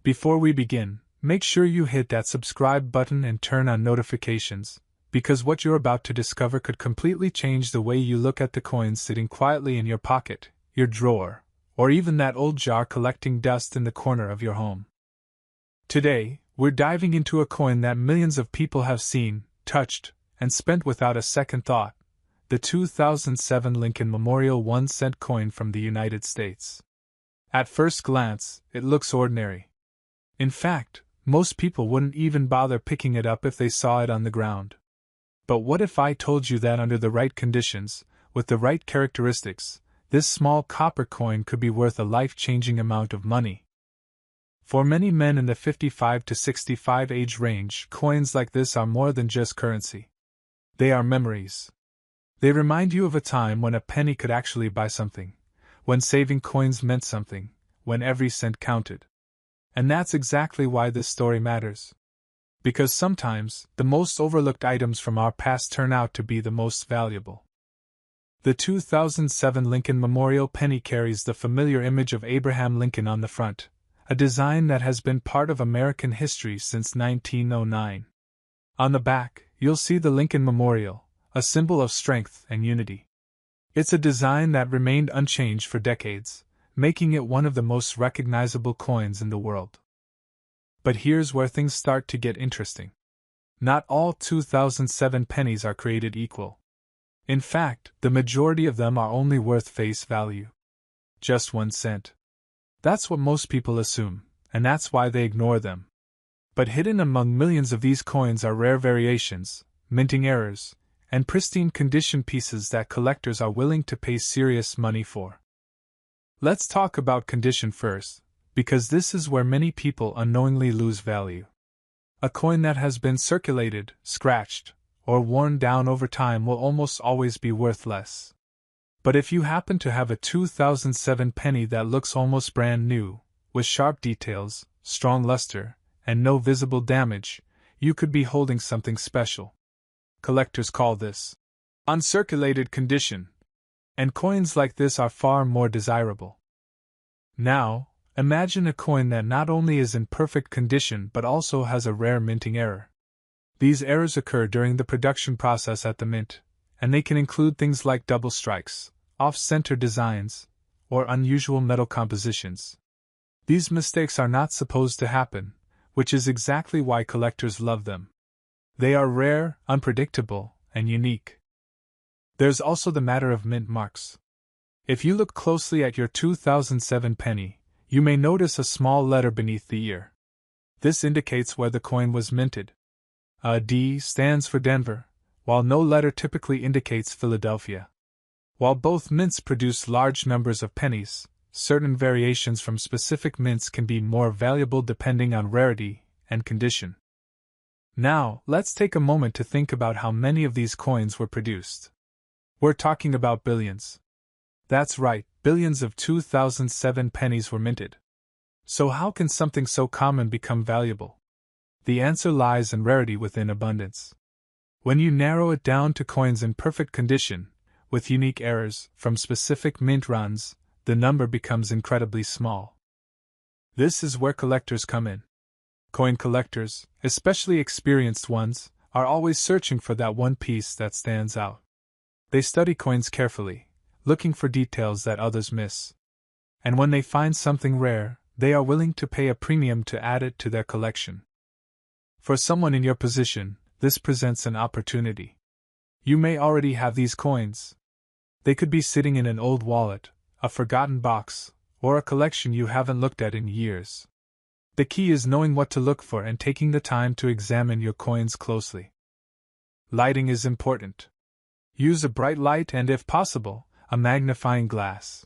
Before we begin, make sure you hit that subscribe button and turn on notifications, because what you're about to discover could completely change the way you look at the coins sitting quietly in your pocket, your drawer, or even that old jar collecting dust in the corner of your home. Today, we're diving into a coin that millions of people have seen, touched, and spent without a second thought: the 2007 Lincoln Memorial 1-cent coin from the United States. At first glance, it looks ordinary. In fact, most people wouldn't even bother picking it up if they saw it on the ground. But what if I told you that under the right conditions, with the right characteristics, this small copper coin could be worth a life-changing amount of money? For many men in the 55 to 65 age range, coins like this are more than just currency. They are memories. They remind you of a time when a penny could actually buy something, when saving coins meant something, when every cent counted. And that's exactly why this story matters. Because sometimes, the most overlooked items from our past turn out to be the most valuable. The 2007 Lincoln Memorial penny carries the familiar image of Abraham Lincoln on the front, a design that has been part of American history since 1909. On the back, you'll see the Lincoln Memorial, a symbol of strength and unity. It's a design that remained unchanged for decades, making it one of the most recognizable coins in the world. But here's where things start to get interesting. Not all 2007 pennies are created equal. In fact, the majority of them are only worth face value. Just 1 cent. That's what most people assume, and that's why they ignore them. But hidden among millions of these coins are rare variations, minting errors, and pristine condition pieces that collectors are willing to pay serious money for. Let's talk about condition first, because this is where many people unknowingly lose value. A coin that has been circulated, scratched, or worn down over time will almost always be worth less. But if you happen to have a 2007 penny that looks almost brand new, with sharp details, strong luster, and no visible damage, you could be holding something special. Collectors call this uncirculated condition, and coins like this are far more desirable. Now, imagine a coin that not only is in perfect condition but also has a rare minting error. These errors occur during the production process at the mint, and they can include things like double strikes, off-center designs, or unusual metal compositions. These mistakes are not supposed to happen, which is exactly why collectors love them. They are rare, unpredictable, and unique. There's also the matter of mint marks. If you look closely at your 2007 penny, you may notice a small letter beneath the ear. This indicates where the coin was minted. A D stands for Denver, while no letter typically indicates Philadelphia. While both mints produce large numbers of pennies, certain variations from specific mints can be more valuable depending on rarity and condition. Now, let's take a moment to think about how many of these coins were produced. We're talking about billions. That's right, billions of 2007 pennies were minted. So how can something so common become valuable? The answer lies in rarity within abundance. When you narrow it down to coins in perfect condition, with unique errors from specific mint runs, the number becomes incredibly small. This is where collectors come in. Coin collectors, especially experienced ones, are always searching for that one piece that stands out. They study coins carefully, looking for details that others miss. And when they find something rare, they are willing to pay a premium to add it to their collection. For someone in your position, this presents an opportunity. You may already have these coins. They could be sitting in an old wallet, a forgotten box, or a collection you haven't looked at in years. The key is knowing what to look for and taking the time to examine your coins closely. Lighting is important. Use a bright light and, if possible, a magnifying glass.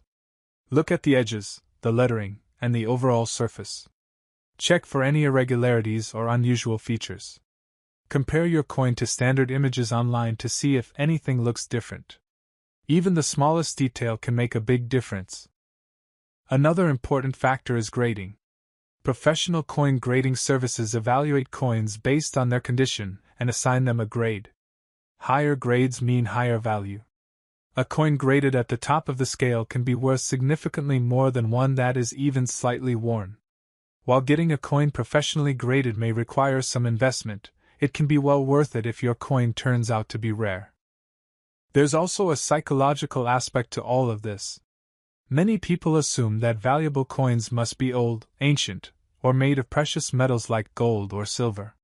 Look at the edges, the lettering, and the overall surface. Check for any irregularities or unusual features. Compare your coin to standard images online to see if anything looks different. Even the smallest detail can make a big difference. Another important factor is grading. Professional coin grading services evaluate coins based on their condition and assign them a grade. Higher grades mean higher value. A coin graded at the top of the scale can be worth significantly more than one that is even slightly worn. While getting a coin professionally graded may require some investment, it can be well worth it if your coin turns out to be rare. There's also a psychological aspect to all of this. Many people assume that valuable coins must be old, ancient, or made of precious metals like gold or silver.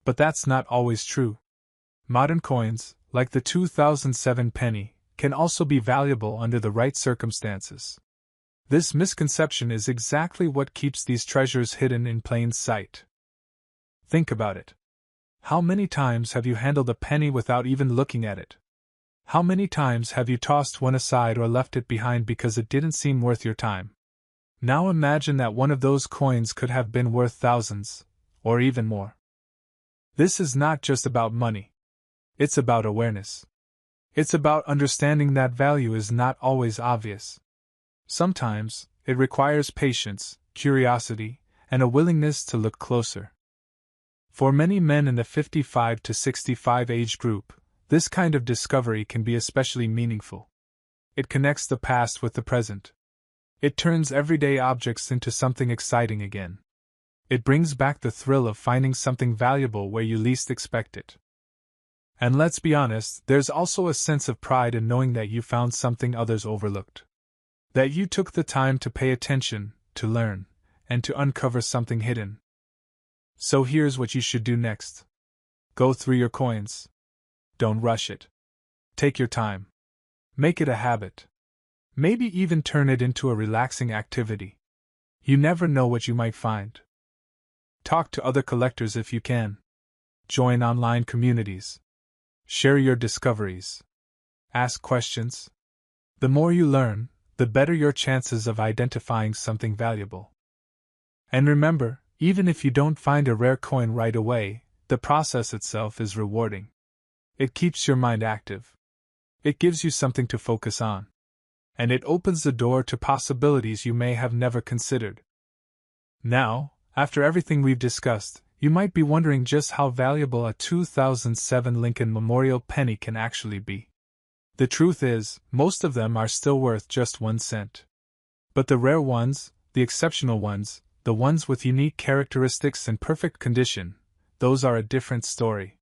But that's not always true. Modern coins, like the 2007 penny, can also be valuable under the right circumstances. This misconception is exactly what keeps these treasures hidden in plain sight. Think about it. How many times have you handled a penny without even looking at it? How many times have you tossed one aside or left it behind because it didn't seem worth your time? Now imagine that one of those coins could have been worth thousands, or even more. This is not just about money. It's about awareness. It's about understanding that value is not always obvious. Sometimes, it requires patience, curiosity, and a willingness to look closer. For many men in the 55 to 65 age group, this kind of discovery can be especially meaningful. It connects the past with the present. It turns everyday objects into something exciting again. It brings back the thrill of finding something valuable where you least expect it. And let's be honest, there's also a sense of pride in knowing that you found something others overlooked. That you took the time to pay attention, to learn, and to uncover something hidden. So here's what you should do next. Go through your coins. Don't rush it. Take your time. Make it a habit. Maybe even turn it into a relaxing activity. You never know what you might find. Talk to other collectors if you can. Join online communities. Share your discoveries. Ask questions. The more you learn, the better your chances of identifying something valuable. And remember, even if you don't find a rare coin right away, the process itself is rewarding. It keeps your mind active. It gives you something to focus on. And it opens the door to possibilities you may have never considered. Now, after everything we've discussed, you might be wondering just how valuable a 2007 Lincoln Memorial penny can actually be. The truth is, most of them are still worth just 1 cent. But the rare ones, the exceptional ones, the ones with unique characteristics and perfect condition, those are a different story.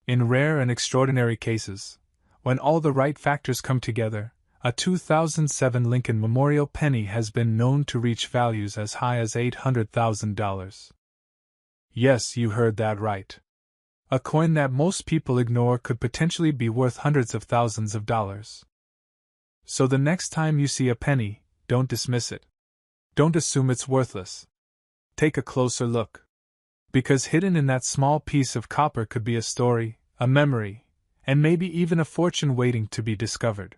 In rare and extraordinary cases, when all the right factors come together, a 2007 Lincoln Memorial penny has been known to reach values as high as $800,000. Yes, you heard that right. A coin that most people ignore could potentially be worth hundreds of thousands of dollars. So the next time you see a penny, don't dismiss it. Don't assume it's worthless. Take a closer look. Because hidden in that small piece of copper could be a story, a memory, and maybe even a fortune waiting to be discovered.